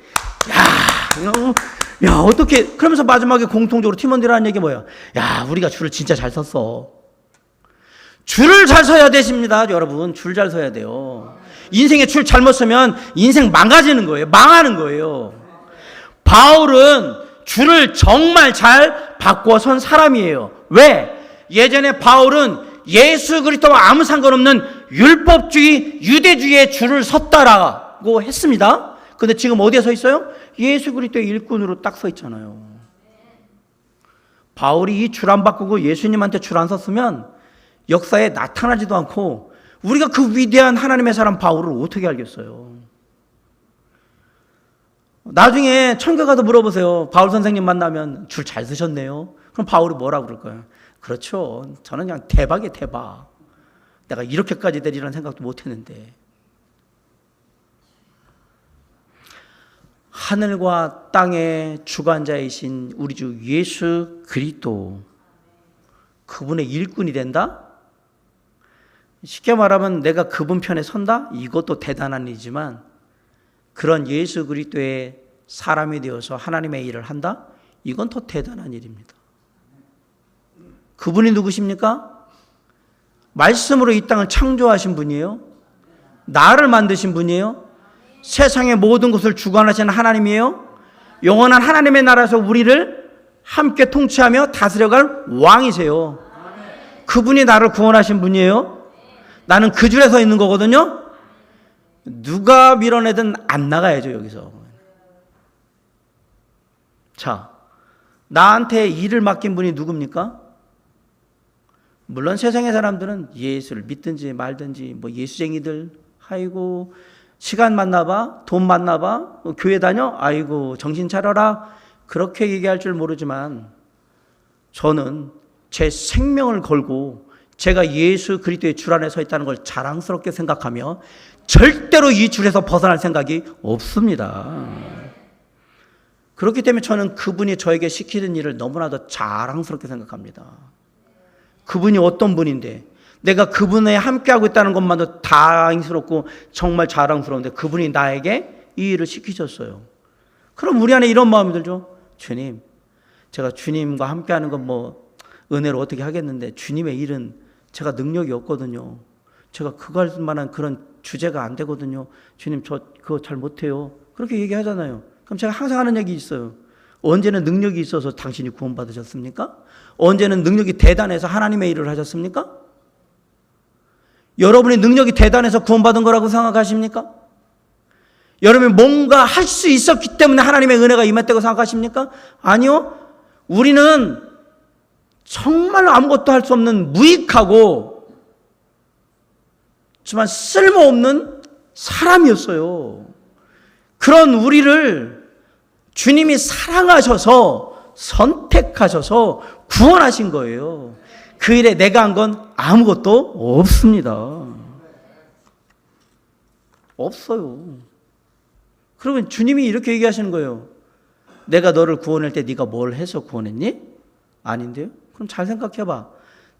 야 어떻게 그러면서 마지막에 공통적으로 팀원들이 하는 얘기 뭐예요? 야 우리가 줄을 진짜 잘 섰어. 줄을 잘 서야 되십니다. 여러분 줄 잘 서야 돼요. 인생에 줄 잘못 서면 인생 망가지는 거예요. 망하는 거예요. 바울은 줄을 정말 잘 바꿔 선 사람이에요. 왜? 예전에 바울은 예수 그리스도와 아무 상관없는 율법주의, 유대주의의 줄을 섰다라고 했습니다. 근데 지금 어디에 서 있어요? 예수 그리스도의 일꾼으로 딱 서 있잖아요. 바울이 이 줄 안 바꾸고 예수님한테 줄 안 섰으면 역사에 나타나지도 않고 우리가 그 위대한 하나님의 사람 바울을 어떻게 알겠어요? 나중에 천국 가서 물어보세요. 바울 선생님 만나면 줄 잘 서셨네요. 그럼 바울이 뭐라고 그럴까요? 그렇죠. 저는 그냥 대박이에요, 대박. 내가 이렇게까지 되리라는 생각도 못했는데. 하늘과 땅의 주관자이신 우리 주 예수 그리스도, 그분의 일꾼이 된다? 쉽게 말하면 내가 그분 편에 선다? 이것도 대단한 일이지만 그런 예수 그리스도의 사람이 되어서 하나님의 일을 한다? 이건 더 대단한 일입니다. 그분이 누구십니까? 말씀으로 이 땅을 창조하신 분이에요. 나를 만드신 분이에요. 세상의 모든 것을 주관하시는 하나님이에요. 영원한 하나님의 나라에서 우리를 함께 통치하며 다스려갈 왕이세요. 그분이 나를 구원하신 분이에요. 나는 그 줄에 서 있는 거거든요. 누가 밀어내든 안 나가야죠, 여기서. 자, 나한테 일을 맡긴 분이 누굽니까? 물론 세상의 사람들은 예수를 믿든지 말든지 뭐 예수쟁이들, 아이고 시간 만나봐, 돈 만나봐, 교회 다녀, 아이고 정신 차려라, 그렇게 얘기할 줄 모르지만 저는 제 생명을 걸고 제가 예수 그리스도의 줄 안에 서 있다는 걸 자랑스럽게 생각하며 절대로 이 줄에서 벗어날 생각이 없습니다. 그렇기 때문에 저는 그분이 저에게 시키는 일을 너무나도 자랑스럽게 생각합니다. 그분이 어떤 분인데 내가 그분에 함께하고 있다는 것만도 다행스럽고 정말 자랑스러운데 그분이 나에게 이 일을 시키셨어요. 그럼 우리 안에 이런 마음이 들죠. 주님, 제가 주님과 함께하는 건 뭐 은혜로 어떻게 하겠는데 주님의 일은 제가 능력이 없거든요. 제가 그거 할 만한 그런 주제가 안 되거든요. 주님, 저 그거 잘 못해요. 그렇게 얘기하잖아요. 그럼 제가 항상 하는 얘기 있어요. 언제는 능력이 있어서 당신이 구원받으셨습니까? 언제는 능력이 대단해서 하나님의 일을 하셨습니까? 여러분이 능력이 대단해서 구원받은 거라고 생각하십니까? 여러분이 뭔가 할 수 있었기 때문에 하나님의 은혜가 임했다고 생각하십니까? 아니요. 우리는 정말 아무것도 할 수 없는 무익하고 정말 쓸모없는 사람이었어요. 그런 우리를 주님이 사랑하셔서 선택하셔서 구원하신 거예요. 그 일에 내가 한 건 아무것도 없습니다. 없어요. 그러면 주님이 이렇게 얘기하시는 거예요. 내가 너를 구원할 때 네가 뭘 해서 구원했니? 아닌데요? 그럼 잘 생각해봐.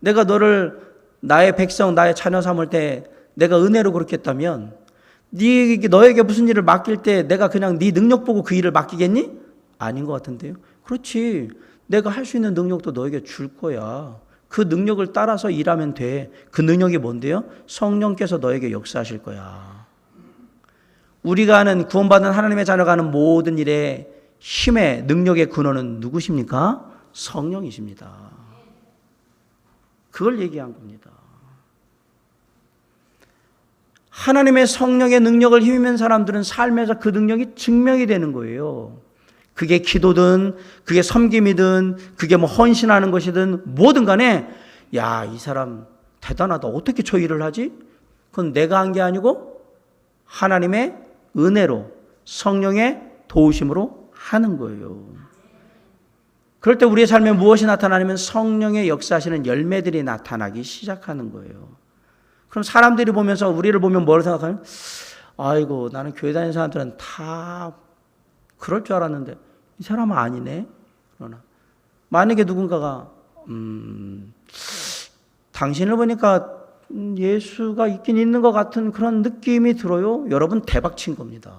내가 너를 나의 백성, 나의 자녀 삼을 때 내가 은혜로 그렇게 했다면 너에게 무슨 일을 맡길 때 내가 그냥 네 능력 보고 그 일을 맡기겠니? 아닌 것 같은데요. 그렇지. 내가 할 수 있는 능력도 너에게 줄 거야. 그 능력을 따라서 일하면 돼. 그 능력이 뭔데요? 성령께서 너에게 역사하실 거야. 우리가 하는 구원받은 하나님의 자녀가 하는 모든 일에 힘의 능력의 근원은 누구십니까? 성령이십니다. 그걸 얘기한 겁니다. 하나님의 성령의 능력을 힘입는 사람들은 삶에서 그 능력이 증명이 되는 거예요. 그게 기도든 그게 섬김이든 그게 뭐 헌신하는 것이든 뭐든 간에 야, 이 사람 대단하다. 어떻게 저 일을 하지? 그건 내가 한 게 아니고 하나님의 은혜로 성령의 도우심으로 하는 거예요. 그럴 때 우리의 삶에 무엇이 나타나냐면 성령의 역사하시는 열매들이 나타나기 시작하는 거예요. 그럼 사람들이 보면서 우리를 보면 뭘 생각하냐면 아이고 나는 교회 다니는 사람들은 다 그럴 줄 알았는데 이 사람은 아니네. 그러나 만약에 누군가가 당신을 보니까 예수가 있긴 있는 것 같은 그런 느낌이 들어요. 여러분 대박 친 겁니다.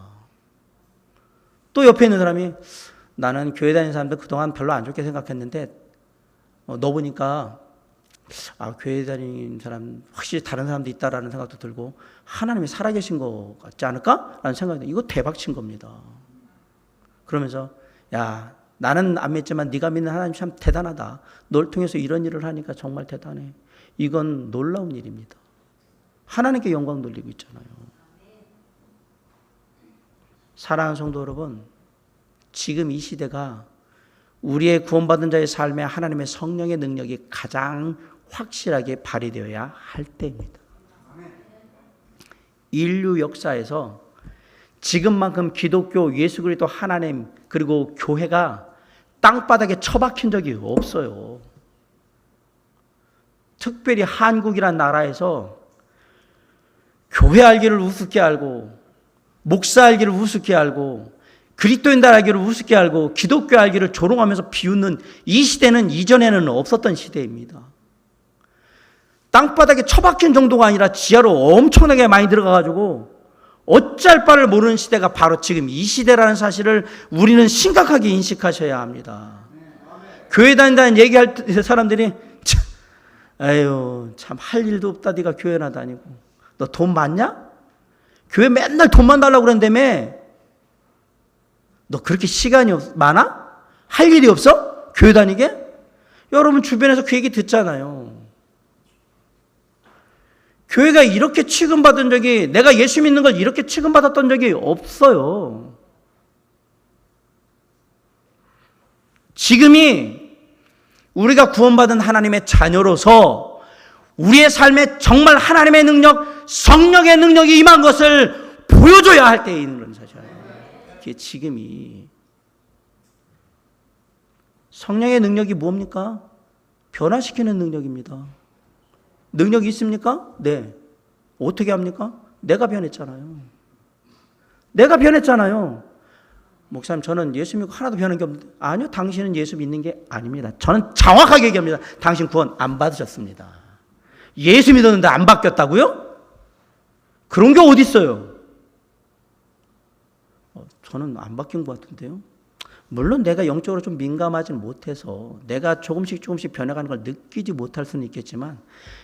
또 옆에 있는 사람이 나는 교회 다니는 사람들 그동안 별로 안 좋게 생각했는데 너 보니까 교회 다니는 사람 확실히 다른 사람도 있다라는 생각도 들고 하나님이 살아계신 것 같지 않을까? 라는 생각이 들어요. 이거 대박 친 겁니다. 그러면서 야, 나는 안 믿지만 네가 믿는 하나님 참 대단하다. 널 통해서 이런 일을 하니까 정말 대단해. 이건 놀라운 일입니다. 하나님께 영광 돌리고 있잖아요. 사랑하는 성도 여러분, 지금 이 시대가 우리의 구원받은 자의 삶에 하나님의 성령의 능력이 가장 확실하게 발휘되어야 할 때입니다. 인류 역사에서 지금만큼 기독교, 예수 그리스도 하나님 그리고 교회가 땅바닥에 처박힌 적이 없어요. 특별히 한국이란 나라에서 교회 알기를 우습게 알고, 목사 알기를 우습게 알고, 그리스도인들 알기를 우습게 알고, 기독교 알기를 조롱하면서 비웃는 이 시대는 이전에는 없었던 시대입니다. 땅바닥에 처박힌 정도가 아니라 지하로 엄청나게 많이 들어가가지고 어쩔 바를 모르는 시대가 바로 지금 이 시대라는 사실을 우리는 심각하게 인식하셔야 합니다. 교회 다닌다는 얘기할 때 사람들이 에휴 참 할 일도 없다 네가 교회나 다니고 너 돈 많냐? 교회 맨날 돈만 달라고 그런다며. 너 그렇게 시간이 많아? 할 일이 없어? 교회 다니게? 여러분 주변에서 그 얘기 듣잖아요. 교회가 이렇게 취급받은 적이, 내가 예수 믿는 걸 이렇게 취급받았던 적이 없어요. 지금이 우리가 구원받은 하나님의 자녀로서 우리의 삶에 정말 하나님의 능력, 성령의 능력이 임한 것을 보여줘야 할 때에 있는 그런 사실이에요. 그게 지금이. 성령의 능력이 뭡니까? 변화시키는 능력입니다. 능력이 있습니까? 네. 어떻게 합니까? 내가 변했잖아요. 내가 변했잖아요. 목사님, 저는 예수 믿고 하나도 변한 게 없는데. 아니요, 당신은 예수 믿는 게 아닙니다. 저는 정확하게 얘기합니다. 당신 구원 안 받으셨습니다. 예수 믿었는데 안 바뀌었다고요? 그런 게 어디 있어요? 저는 안 바뀐 것 같은데요. 물론 내가 영적으로 좀 민감하지 못해서 내가 조금씩 변해가는 걸 느끼지 못할 수는 있겠지만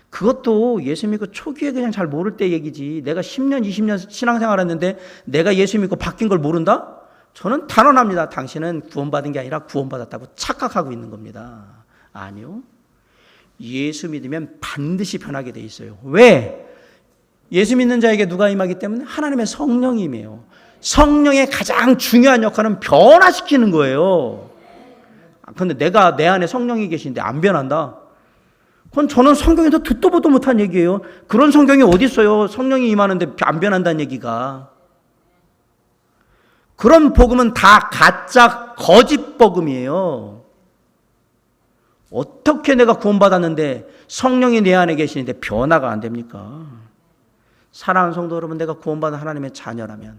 그것도 예수 믿고 초기에 그냥 잘 모를 때 얘기지. 내가 10년, 20년 신앙생활 했는데 내가 예수 믿고 바뀐 걸 모른다? 저는 단언합니다. 당신은 구원받은 게 아니라 구원받았다고 착각하고 있는 겁니다. 아니요. 예수 믿으면 반드시 변하게 돼 있어요. 왜? 예수 믿는 자에게 누가 임하기 때문에 하나님의 성령이 임해요. 성령의 가장 중요한 역할은 변화시키는 거예요. 그런데 내가 내 안에 성령이 계신데 안 변한다? 그건 저는 성경에서 듣도 보도 못한 얘기예요. 그런 성경이 어디 있어요? 성령이 임하는데 안 변한다는 얘기가. 그런 복음은 다 가짜 거짓 복음이에요. 어떻게 내가 구원받았는데 성령이 내 안에 계시는데 변화가 안 됩니까? 사랑하는 성도 여러분, 내가 구원받은 하나님의 자녀라면,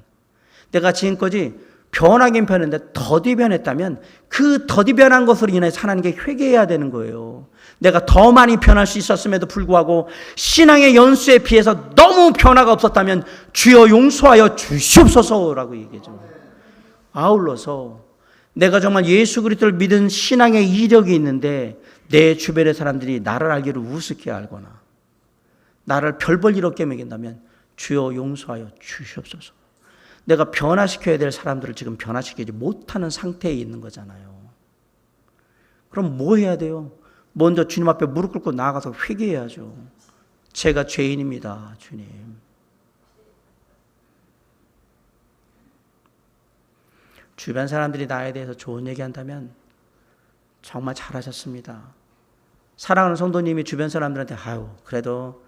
내가 지금까지 변하긴 변했는데 더디 변했다면 그 더디 변한 것으로 인해서 하나님께 회개해야 되는 거예요. 내가 더 많이 변할 수 있었음에도 불구하고 신앙의 연수에 비해서 너무 변화가 없었다면 주여 용서하여 주시옵소서라고 얘기하죠. 아울러서 내가 정말 예수 그리스도를 믿은 신앙의 이력이 있는데 내 주변의 사람들이 나를 알기를 우습게 알거나 나를 별볼 일 없게 먹인다면 주여 용서하여 주시옵소서. 내가 변화시켜야 될 사람들을 지금 변화시키지 못하는 상태에 있는 거잖아요. 그럼 뭐 해야 돼요? 먼저 주님 앞에 무릎 꿇고 나아가서 회개해야죠. 제가 죄인입니다, 주님. 주변 사람들이 나에 대해서 좋은 얘기한다면 정말 잘하셨습니다. 사랑하는 성도님이 주변 사람들한테 아유 그래도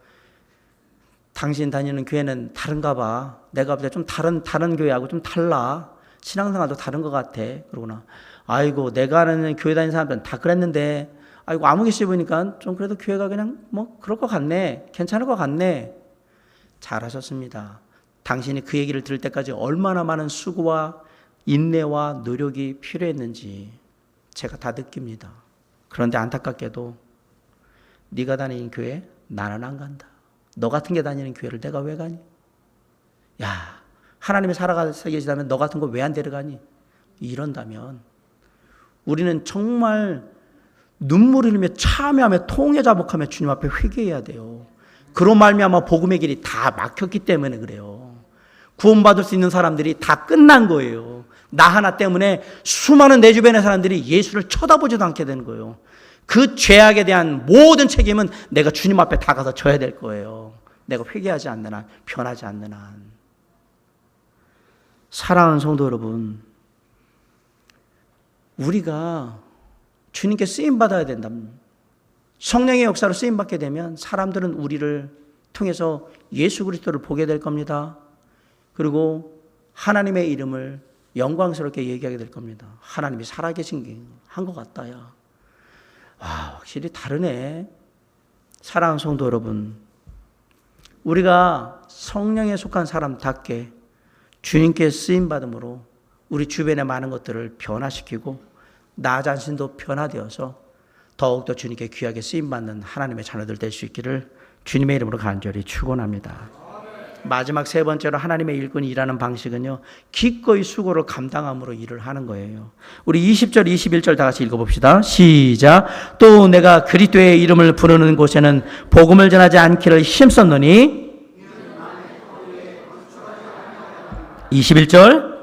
당신 다니는 교회는 다른가 봐. 내가 볼 때 좀 다른 교회하고 좀 달라. 신앙생활도 다른 것 같아. 그러구나. 아이고 내가 아는 교회 다니는 사람들은 다 그랬는데 아이고 아무개 씨 보니까 좀 그래도 교회가 그냥 뭐 그럴 것 같네. 괜찮을 것 같네. 잘하셨습니다. 당신이 그 얘기를 들을 때까지 얼마나 많은 수고와 인내와 노력이 필요했는지 제가 다 느낍니다. 그런데 안타깝게도 네가 다니는 교회 나는 안 간다. 너 같은 게 다니는 교회를 내가 왜 가니? 야, 하나님이 살아가서 계시다면 너 같은 거 왜 안 데려가니? 이런다면 우리는 정말 눈물 흘리며 참여하며 통회 자복하며 주님 앞에 회개해야 돼요. 그로 말미암아 복음의 길이 다 막혔기 때문에 그래요. 구원받을 수 있는 사람들이 다 끝난 거예요. 나 하나 때문에 수많은 내 주변의 사람들이 예수를 쳐다보지도 않게 되는 거예요. 그 죄악에 대한 모든 책임은 내가 주님 앞에 다 가서 져야 될 거예요. 내가 회개하지 않는 한, 변하지 않는 한. 사랑하는 성도 여러분, 우리가 주님께 쓰임받아야 된답니다. 성령의 역사로 쓰임받게 되면 사람들은 우리를 통해서 예수 그리스도를 보게 될 겁니다. 그리고 하나님의 이름을 영광스럽게 얘기하게 될 겁니다. 하나님이 살아계신 한 것 같다. 야. 확실히 다르네. 사랑하는 성도 여러분, 우리가 성령에 속한 사람답게 주님께 쓰임받음으로 우리 주변의 많은 것들을 변화시키고 나 자신도 변화되어서 더욱더 주님께 귀하게 쓰임받는 하나님의 자녀들 될 수 있기를 주님의 이름으로 간절히 축원합니다. 마지막 세 번째로 하나님의 일꾼이 일하는 방식은요, 기꺼이 수고를 감당함으로 일을 하는 거예요. 우리 20절 21절 다 같이 읽어봅시다. 시작. 또 내가 그리스도의 이름을 부르는 곳에는 복음을 전하지 않기를 힘썼노니 21절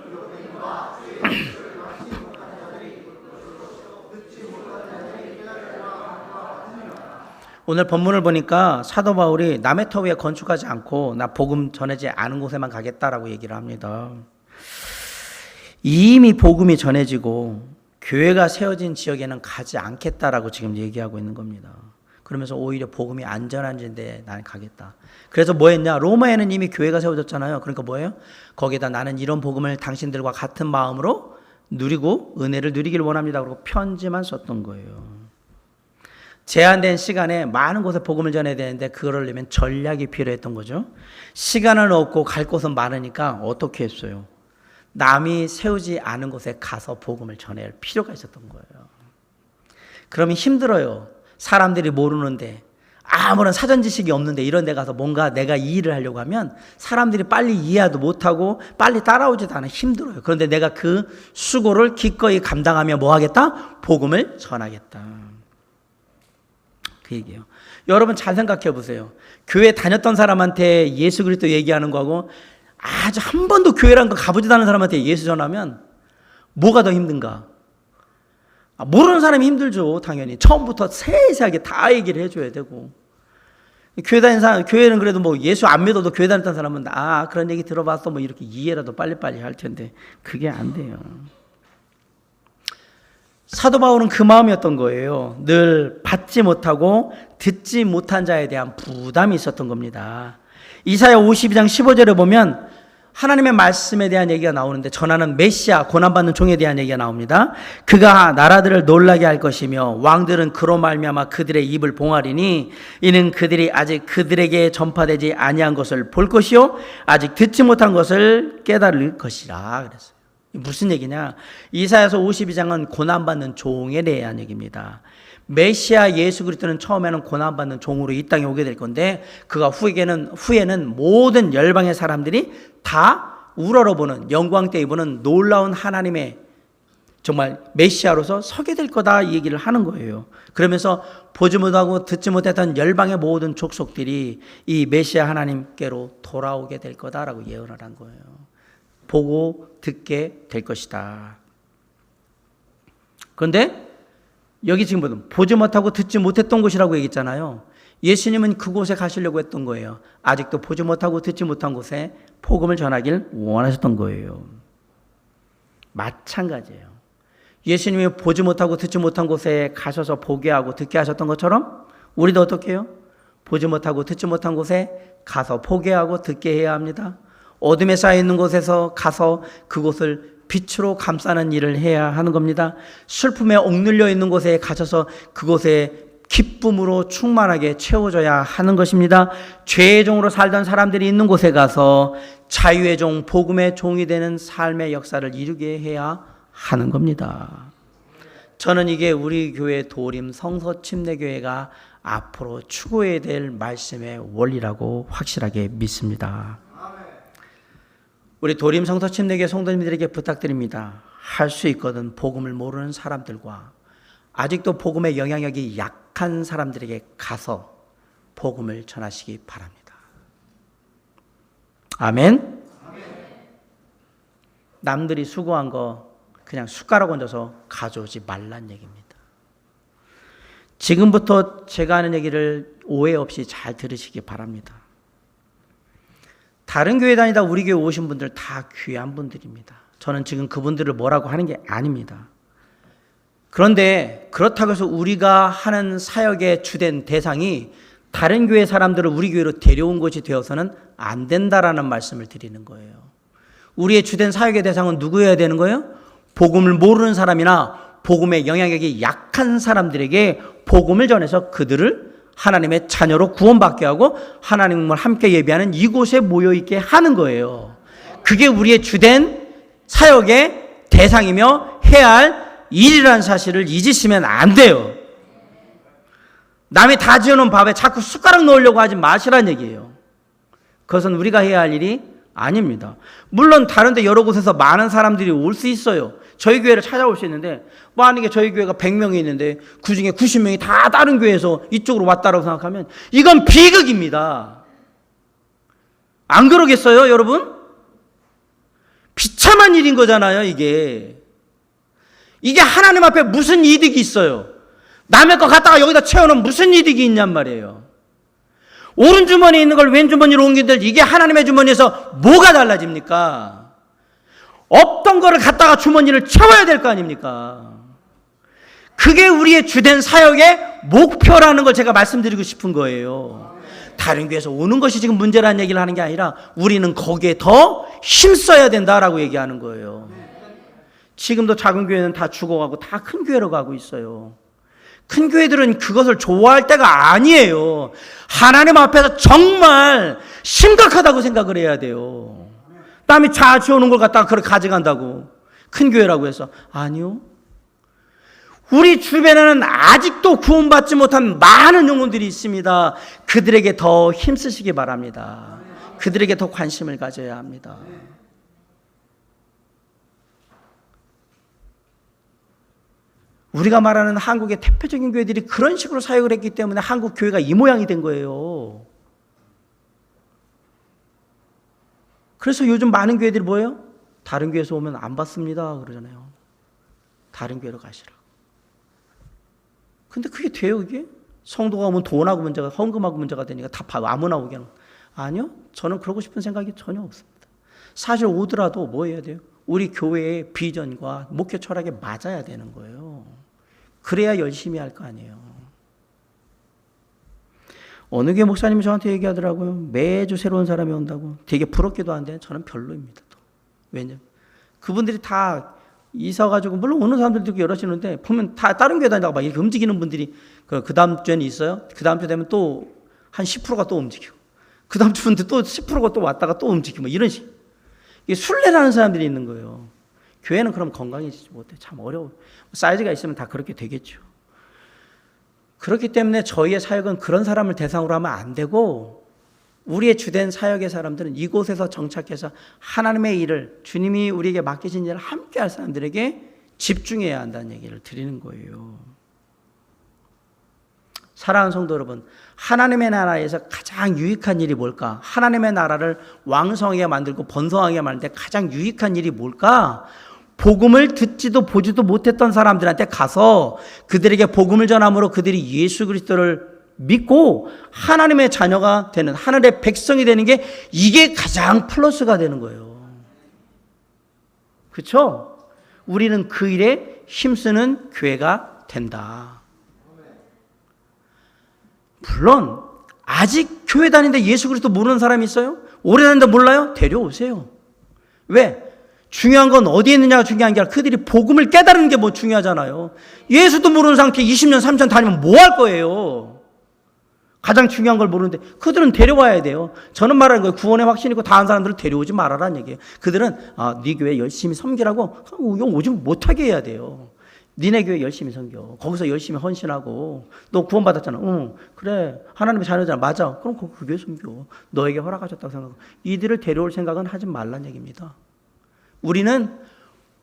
오늘 본문을 보니까 사도 바울이 남의 터 위에 건축하지 않고 나 복음 전해지 않은 곳에만 가겠다라고 얘기를 합니다. 이미 복음이 전해지고 교회가 세워진 지역에는 가지 않겠다라고 지금 얘기하고 있는 겁니다. 그러면서 오히려 복음이 안전한 데인데 나는 가겠다. 그래서 뭐 했냐? 로마에는 이미 교회가 세워졌잖아요. 그러니까 뭐예요? 거기다 나는 이런 복음을 당신들과 같은 마음으로 누리고 은혜를 누리길 원합니다. 그리고 편지만 썼던 거예요. 제한된 시간에 많은 곳에 복음을 전해야 되는데 그러려면 전략이 필요했던 거죠. 시간은 없고 갈 곳은 많으니까 어떻게 했어요? 남이 세우지 않은 곳에 가서 복음을 전해야 할 필요가 있었던 거예요. 그러면 힘들어요. 사람들이 모르는데 아무런 사전 지식이 없는데 이런 데 가서 뭔가 내가 이 일을 하려고 하면 사람들이 빨리 이해도 못하고 빨리 따라오지도 않아 힘들어요. 그런데 내가 그 수고를 기꺼이 감당하며 뭐 하겠다? 복음을 전하겠다. 그 얘기예요. 여러분 잘 생각해 보세요. 교회 다녔던 사람한테 예수 그리스도 얘기하는 거하고 아주 한 번도 교회라는 거 가보지도 않은 사람한테 예수 전하면 뭐가 더 힘든가? 모르는 사람이 힘들죠. 당연히 처음부터 세세하게 다 얘기를 해줘야 되고, 교회 다니는 사람, 교회는 그래도 뭐 예수 안 믿어도 교회 다녔던 사람은 그런 얘기 들어봤어 뭐 이렇게 이해라도 빨리빨리 할 텐데 그게 안 돼요. 사도 바울은 그 마음이었던 거예요. 늘 받지 못하고 듣지 못한 자에 대한 부담이 있었던 겁니다. 이사야 52장 15절에 보면 하나님의 말씀에 대한 얘기가 나오는데 전하는 메시아, 고난받는 종에 대한 얘기가 나옵니다. 그가 나라들을 놀라게 할 것이며 왕들은 그로 말미암아 그들의 입을 봉하리니 이는 그들이 아직 그들에게 전파되지 아니한 것을 볼 것이요 아직 듣지 못한 것을 깨달을 것이라 그랬어요. 무슨 얘기냐? 이사야서 52장은 고난받는 종에 대한 얘기입니다. 메시아 예수 그리스도는 처음에는 고난받는 종으로 이 땅에 오게 될 건데 그가 후에는 모든 열방의 사람들이 다 우러러보는 영광 때 입는 놀라운 하나님의 정말 메시아로서 서게 될 거다 이 얘기를 하는 거예요. 그러면서 보지 못하고 듣지 못했던 열방의 모든 족속들이 이 메시아 하나님께로 돌아오게 될 거다라고 예언을 한 거예요. 보고 듣게 될 것이다. 그런데 여기 지금 보지 못하고 듣지 못했던 곳이라고 얘기했잖아요. 예수님은 그곳에 가시려고 했던 거예요. 아직도 보지 못하고 듣지 못한 곳에 복음을 전하길 원하셨던 거예요. 마찬가지예요. 예수님이 보지 못하고 듣지 못한 곳에 가셔서 보게 하고 듣게 하셨던 것처럼 우리도 어떻게 해요? 보지 못하고 듣지 못한 곳에 가서 보게 하고 듣게 해야 합니다. 어둠에 쌓여 있는 곳에서 가서 그곳을 빛으로 감싸는 일을 해야 하는 겁니다. 슬픔에 억눌려 있는 곳에 가셔서 그곳에 기쁨으로 충만하게 채워져야 하는 것입니다. 죄의 종으로 살던 사람들이 있는 곳에 가서 자유의 종, 복음의 종이 되는 삶의 역사를 이루게 해야 하는 겁니다. 저는 이게 우리 교회 도림 성서 침례교회가 앞으로 추구해야 될 말씀의 원리라고 확실하게 믿습니다. 우리 도림 성서 침례교회 성도님들에게 부탁드립니다. 할 수 있거든 복음을 모르는 사람들과 아직도 복음의 영향력이 약한 사람들에게 가서 복음을 전하시기 바랍니다. 아멘. 남들이 수고한 거 그냥 숟가락 얹어서 가져오지 말란 얘기입니다. 지금부터 제가 하는 얘기를 오해 없이 잘 들으시기 바랍니다. 다른 교회 다니다 우리 교회 오신 분들 다 귀한 분들입니다. 저는 지금 그분들을 뭐라고 하는 게 아닙니다. 그런데 그렇다고 해서 우리가 하는 사역의 주된 대상이 다른 교회 사람들을 우리 교회로 데려온 것이 되어서는 안 된다라는 말씀을 드리는 거예요. 우리의 주된 사역의 대상은 누구여야 되는 거예요? 복음을 모르는 사람이나 복음의 영향력이 약한 사람들에게 복음을 전해서 그들을 하나님의 자녀로 구원받게 하고 하나님을 함께 예배하는 이곳에 모여있게 하는 거예요. 그게 우리의 주된 사역의 대상이며 해야 할 일이라는 사실을 잊으시면 안 돼요. 남이 다 지어놓은 밥에 자꾸 숟가락 넣으려고 하지 마시라는 얘기예요. 그것은 우리가 해야 할 일이 아닙니다. 물론 다른 데 여러 곳에서 많은 사람들이 올 수 있어요. 저희 교회를 찾아올 수 있는데 만약에 저희 교회가 100명이 있는데 그중에 90명이 다 다른 교회에서 이쪽으로 왔다라고 생각하면 이건 비극입니다. 안 그러겠어요, 여러분? 비참한 일인 거잖아요, 이게. 이게 하나님 앞에 무슨 이득이 있어요? 남의 거 갖다가 여기다 채워놓으면 무슨 이득이 있냔 말이에요. 오른 주머니에 있는 걸 왼 주머니로 옮기들 이게 하나님의 주머니에서 뭐가 달라집니까? 없던 거를 갖다가 주머니를 채워야 될 거 아닙니까? 그게 우리의 주된 사역의 목표라는 걸 제가 말씀드리고 싶은 거예요. 다른 교회에서 오는 것이 지금 문제라는 얘기를 하는 게 아니라 우리는 거기에 더 힘써야 된다라고 얘기하는 거예요. 지금도 작은 교회는 다 죽어가고 다 큰 교회로 가고 있어요. 큰 교회들은 그것을 좋아할 때가 아니에요. 하나님 앞에서 정말 심각하다고 생각을 해야 돼요. 남이 자치우는 걸 갖다가 그렇게 가져간다고 큰 교회라고 해서 아니요. 우리 주변에는 아직도 구원받지 못한 많은 영혼들이 있습니다. 그들에게 더 힘쓰시기 바랍니다. 그들에게 더 관심을 가져야 합니다. 우리가 말하는 한국의 대표적인 교회들이 그런 식으로 사역을 했기 때문에 한국 교회가 이 모양이 된 거예요. 그래서 요즘 많은 교회들이 뭐예요? 다른 교회에서 오면 안 받습니다 그러잖아요. 다른 교회로 가시라고. 근데 그게 돼요, 그게? 성도가 오면 돈하고 문제가, 헌금하고 문제가 되니까 다 아무나 오게 하는. 아니요, 저는 그러고 싶은 생각이 전혀 없습니다. 사실 오더라도 뭐 해야 돼요? 우리 교회의 비전과 목회 철학에 맞아야 되는 거예요. 그래야 열심히 할 거 아니에요. 어느 교회 목사님이 저한테 얘기하더라고요. 매주 새로운 사람이 온다고. 되게 부럽기도 한데 저는 별로입니다. 또. 왜냐면 그분들이 다 이사 가지고 물론 오는 사람들도 여럿이는데 보면 다 다른 교회 다니다가 막 이렇게 움직이는 분들이 그 다음 주에는 있어요. 그 다음 주 되면 또 한 10%가 또 움직이고 그 다음 주인데 또 10%가 또 왔다가 또 움직이고 뭐 이런 식. 이게 순례라는 사람들이 있는 거예요. 교회는 그럼 건강해지지 못해. 참 어려워. 사이즈가 있으면 다 그렇게 되겠죠. 그렇기 때문에 저희의 사역은 그런 사람을 대상으로 하면 안 되고 우리의 주된 사역의 사람들은 이곳에서 정착해서 하나님의 일을 주님이 우리에게 맡기신 일을 함께 할 사람들에게 집중해야 한다는 얘기를 드리는 거예요. 사랑하는 성도 여러분, 하나님의 나라에서 가장 유익한 일이 뭘까? 하나님의 나라를 왕성하게 만들고 번성하게 만들 때 가장 유익한 일이 뭘까? 복음을 듣지도 보지도 못했던 사람들한테 가서 그들에게 복음을 전함으로 그들이 예수 그리스도를 믿고 하나님의 자녀가 되는, 하늘의 백성이 되는 게 이게 가장 플러스가 되는 거예요. 그렇죠? 우리는 그 일에 힘쓰는 교회가 된다. 물론 아직 교회 다니는데 예수 그리스도 모르는 사람이 있어요? 오래 다니는데 몰라요? 데려오세요. 왜? 중요한 건 어디에 있느냐가 중요한 게 아니라 그들이 복음을 깨달은 게 뭐 중요하잖아요. 예수도 모르는 상태에 20년, 30년 다니면 뭐 할 거예요? 가장 중요한 걸 모르는데 그들은 데려와야 돼요. 저는 말하는 거예요. 구원의 확신이 있고 다른 사람들을 데려오지 말아라는 얘기예요. 그들은 네 교회 열심히 섬기라고 오지 못하게 해야 돼요. 니네 교회 열심히 섬겨. 거기서 열심히 헌신하고 너 구원받았잖아. 응, 그래. 하나님의 자녀잖아. 맞아. 그럼 그 교회 섬겨. 너에게 허락하셨다고 생각하고. 이들을 데려올 생각은 하지 말란 얘기입니다. 우리는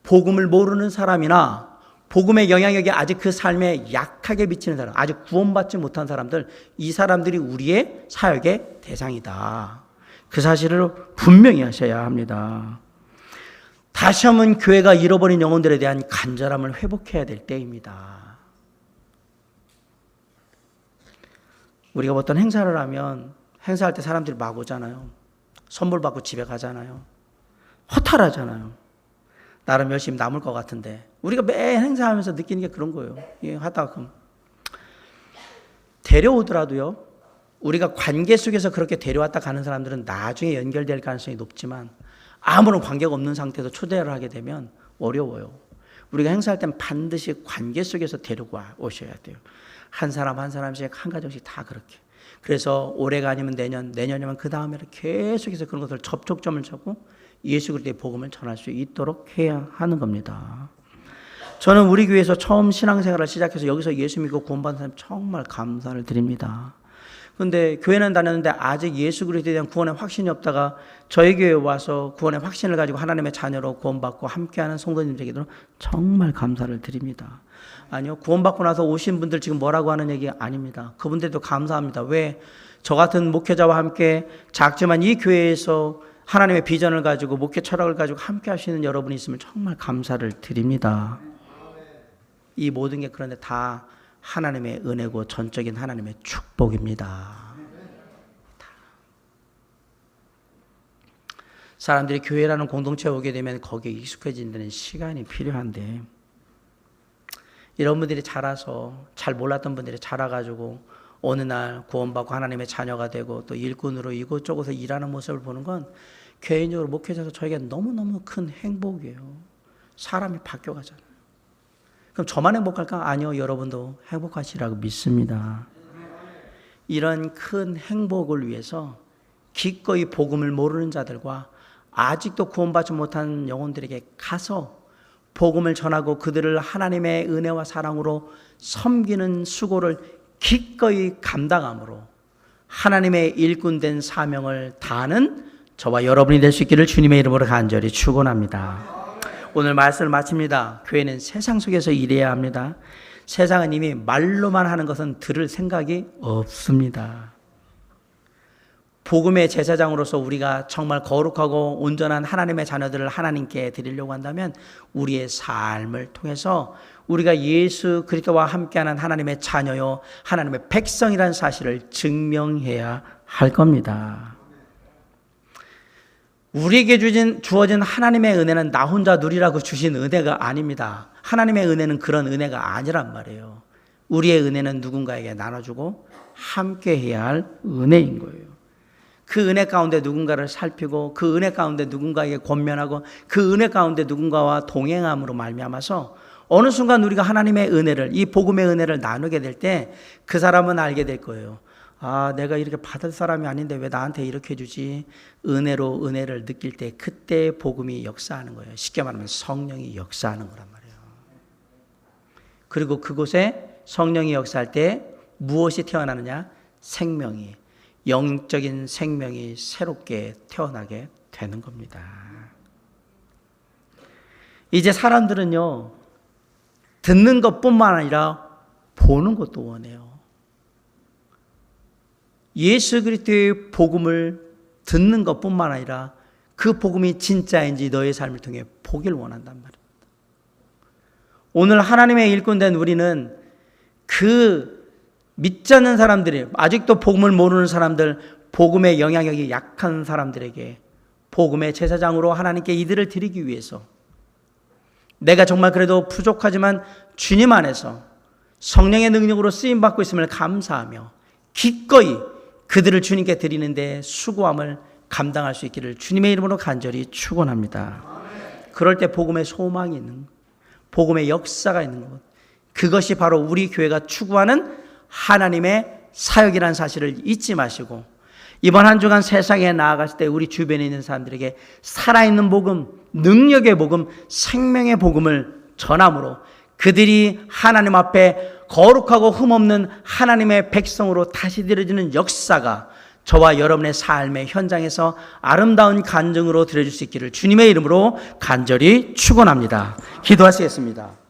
복음을 모르는 사람이나 복음의 영향력이 아직 그 삶에 약하게 미치는 사람, 아직 구원받지 못한 사람들, 이 사람들이 우리의 사역의 대상이다. 그 사실을 분명히 하셔야 합니다. 다시 한번 교회가 잃어버린 영혼들에 대한 간절함을 회복해야 될 때입니다. 우리가 어떤 행사를 하면 행사할 때 사람들이 막 오잖아요. 선물 받고 집에 가잖아요. 허탈하잖아요. 나름 열심히 남을 것 같은데 우리가 매 행사하면서 느끼는 게 그런 거예요. 하다가 데려오더라도요, 우리가 관계 속에서 그렇게 데려왔다 가는 사람들은 나중에 연결될 가능성이 높지만 아무런 관계가 없는 상태에서 초대를 하게 되면 어려워요. 우리가 행사할 땐 반드시 관계 속에서 데리고 오셔야 돼요. 한 사람 한 사람씩 한 가정씩 다 그렇게. 그래서 올해가 아니면 내년이면 그 다음에는 계속해서 그런 것을 접촉점을 잡고 예수 그리스도의 복음을 전할 수 있도록 해야 하는 겁니다. 저는 우리 교회에서 처음 신앙생활을 시작해서 여기서 예수 믿고 구원받은 사람 정말 감사를 드립니다. 그런데 교회는 다녔는데 아직 예수 그리스도에 대한 구원의 확신이 없다가 저희 교회에 와서 구원의 확신을 가지고 하나님의 자녀로 구원받고 함께하는 성도님들에게도 정말 감사를 드립니다. 아니요, 구원받고 나서 오신 분들 지금 뭐라고 하는 얘기 아닙니다. 그분들도 감사합니다. 왜? 저 같은 목회자와 함께 작지만 이 교회에서 하나님의 비전을 가지고 목회 철학을 가지고 함께 하시는 여러분이 있으면 정말 감사를 드립니다. 이 모든 게 그런데 다 하나님의 은혜고 전적인 하나님의 축복입니다. 사람들이 교회라는 공동체에 오게 되면 거기에 익숙해지는 데는 시간이 필요한데 이런 분들이 자라서 잘 몰랐던 분들이 자라가지고 어느 날 구원받고 하나님의 자녀가 되고 또 일꾼으로 이곳저곳에서 일하는 모습을 보는 건 개인적으로 목회자에서 저에게 너무너무 큰 행복이에요. 사람이 바뀌어가잖아요. 그럼 저만 행복할까? 아니요, 여러분도 행복하시라고 믿습니다. 이런 큰 행복을 위해서 기꺼이 복음을 모르는 자들과 아직도 구원받지 못한 영혼들에게 가서 복음을 전하고 그들을 하나님의 은혜와 사랑으로 섬기는 수고를 기꺼이 감당함으로 하나님의 일꾼된 사명을 다하는 저와 여러분이 될 수 있기를 주님의 이름으로 간절히 축원합니다. 오늘 말씀을 마칩니다. 교회는 세상 속에서 일해야 합니다. 세상은 이미 말로만 하는 것은 들을 생각이 없습니다. 복음의 제사장으로서 우리가 정말 거룩하고 온전한 하나님의 자녀들을 하나님께 드리려고 한다면 우리의 삶을 통해서 우리가 예수 그리스도와 함께하는 하나님의 자녀요 하나님의 백성이라는 사실을 증명해야 할 겁니다. 우리에게 주어진 하나님의 은혜는 나 혼자 누리라고 주신 은혜가 아닙니다. 하나님의 은혜는 그런 은혜가 아니란 말이에요. 우리의 은혜는 누군가에게 나눠주고 함께해야 할 은혜인 거예요. 그 은혜 가운데 누군가를 살피고 그 은혜 가운데 누군가에게 권면하고 그 은혜 가운데 누군가와 동행함으로 말미암아서 어느 순간 우리가 하나님의 은혜를, 이 복음의 은혜를 나누게 될 때 그 사람은 알게 될 거예요. 아, 내가 이렇게 받을 사람이 아닌데 왜 나한테 이렇게 주지? 은혜로 은혜를 느낄 때 그때 복음이 역사하는 거예요. 쉽게 말하면 성령이 역사하는 거란 말이에요. 그리고 그곳에 성령이 역사할 때 무엇이 태어나느냐? 생명이, 영적인 생명이 새롭게 태어나게 되는 겁니다. 이제 사람들은요, 듣는 것뿐만 아니라 보는 것도 원해요. 예수 그리스도의 복음을 듣는 것뿐만 아니라 그 복음이 진짜인지 너의 삶을 통해 보길 원한단 말입니다. 오늘 하나님의 일꾼된 우리는 그 믿지 않는 사람들이, 아직도 복음을 모르는 사람들, 복음의 영향력이 약한 사람들에게 복음의 제사장으로 하나님께 이들을 드리기 위해서 내가 정말 그래도 부족하지만 주님 안에서 성령의 능력으로 쓰임받고 있음을 감사하며 기꺼이 그들을 주님께 드리는데 수고함을 감당할 수 있기를 주님의 이름으로 간절히 축원합니다. 그럴 때 복음의 소망이 있는 것, 복음의 역사가 있는 것, 그것이 바로 우리 교회가 추구하는 하나님의 사역이라는 사실을 잊지 마시고 이번 한 주간 세상에 나아갔을 때 우리 주변에 있는 사람들에게 살아있는 복음, 능력의 복음, 생명의 복음을 전함으로 그들이 하나님 앞에 거룩하고 흠없는 하나님의 백성으로 다시 드려지는 역사가 저와 여러분의 삶의 현장에서 아름다운 간증으로 드려질 수 있기를 주님의 이름으로 간절히 축원합니다. 기도하시겠습니다.